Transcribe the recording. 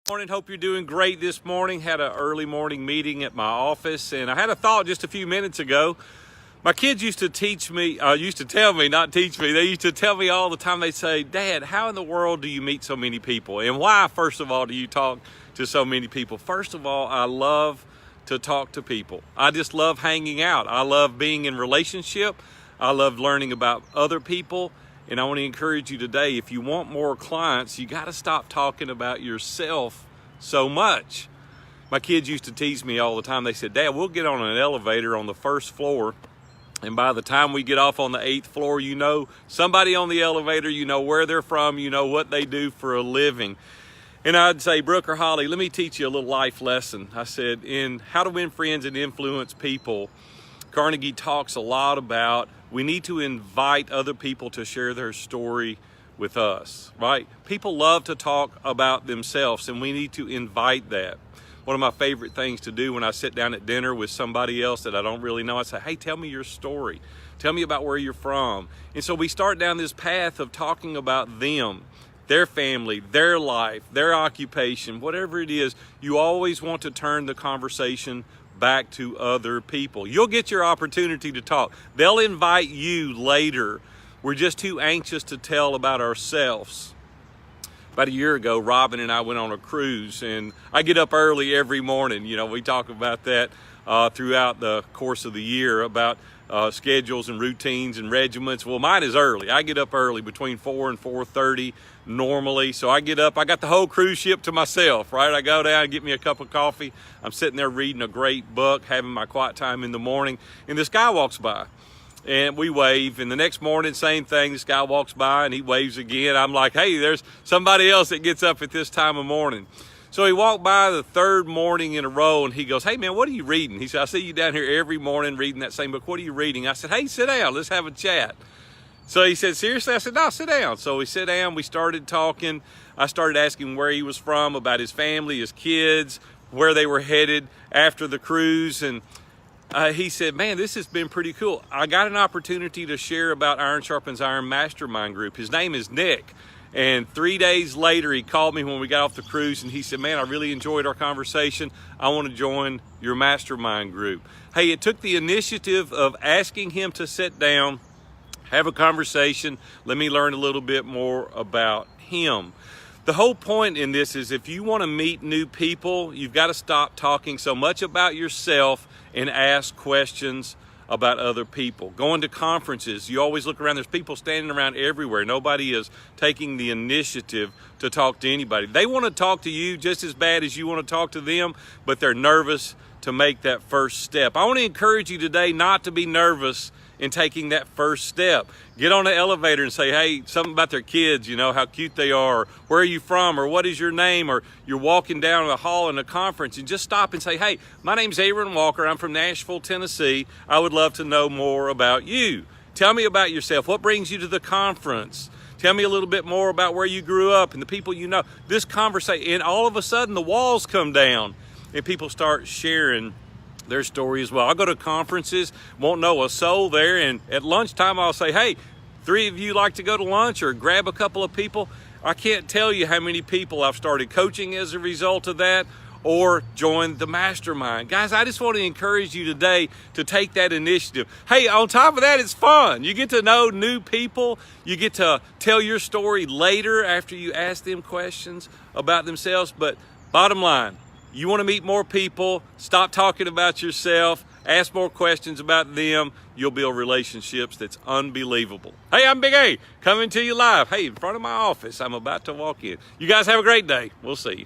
Morning, hope you're doing great this morning. Had an early morning meeting at my office, and I had a thought just a few minutes ago. My kids used to tell me, not teach me, they used to tell me all the time. They'd say, Dad, how in the world do you meet so many people? And why, first of all, do you talk to so many people? First of all, I love to talk to people. I just love hanging out. I love being in relationship. I love learning about other people. And I want to encourage you today, if you want more clients, you got to stop talking about yourself so much. My kids used to tease me all the time. They said, Dad, we'll get on an elevator on the first floor, and by the time we get off on the 8th floor, you know somebody on the elevator, you know where they're from, you know what they do for a living. And I'd say, Brooke or Holly, let me teach you a little life lesson. I said, in How to Win Friends and Influence People, Carnegie talks a lot about we need to invite other people to share their story with us, right? People love to talk about themselves, and we need to invite that. One of my favorite things to do when I sit down at dinner with somebody else that I don't really know, I say, hey, tell me your story. Tell me about where you're from. And so we start down this path of talking about them, their family, their life, their occupation, whatever it is. You always want to turn the conversation back to other people. You'll get your opportunity to talk. They'll invite you later. We're just too anxious to tell about ourselves. About a year ago, Robin and I went on a cruise, and I get up early every morning. You know, we talk about that throughout the course of the year, about schedules and routines and regiments. Well, mine is early. I get up early, between 4 and 4:30 normally. So I get up, I got the whole cruise ship to myself, right? I go down and get me a cup of coffee. I'm sitting there reading a great book, having my quiet time in the morning, and this guy walks by. And we wave, and the next morning, same thing. This guy walks by and he waves again. I'm like, hey, there's somebody else that gets up at this time of morning. So he walked by the third morning in a row, and he goes, hey man, what are you reading? He said, I see you down here every morning reading that same book. What are you reading? I said, hey, sit down, let's have a chat. So he said, seriously? I said, no, sit down. So we sit down, we started talking. I started asking where he was from, about his family, his kids, where they were headed after the cruise. And he said, man, this has been pretty cool. I got an opportunity to share about Iron Sharpens Iron Mastermind Group. His name is Nick. And 3 days later, he called me when we got off the cruise, and he said, man, I really enjoyed our conversation. I want to join your mastermind group. Hey, it took the initiative of asking him to sit down, have a conversation. Let me learn a little bit more about him. The whole point in this is, if you want to meet new people, you've got to stop talking so much about yourself and ask questions about other people. Going to conferences, you always look around, there's people standing around everywhere. Nobody is taking the initiative to talk to anybody. They want to talk to you just as bad as you want to talk to them, but they're nervous to make that first step. I want to encourage you today not to be nervous in taking that first step. Get on the elevator and say, hey, something about their kids, you know, how cute they are, or where are you from, or what is your name, or you're walking down the hall in a conference, and just stop and say, hey, my name's Aaron Walker, I'm from Nashville, Tennessee. I would love to know more about you. Tell me about yourself. What brings you to the conference? Tell me a little bit more about where you grew up and the people you know. This conversation, and all of a sudden the walls come down and people start sharing their story as well. I'll go to conferences, won't know a soul there, and at lunchtime I'll say, hey, 3 of you like to go to lunch, or grab a couple of people. I can't tell you how many people I've started coaching as a result of that, or joined the mastermind. Guys, I just want to encourage you today to take that initiative. Hey, on top of that, it's fun. You get to know new people. You get to tell your story later after you ask them questions about themselves. But bottom line, you want to meet more people, stop talking about yourself, ask more questions about them. You'll build relationships that's unbelievable. Hey, I'm Big A, coming to you live. Hey, in front of my office, I'm about to walk in. You guys have a great day. We'll see you.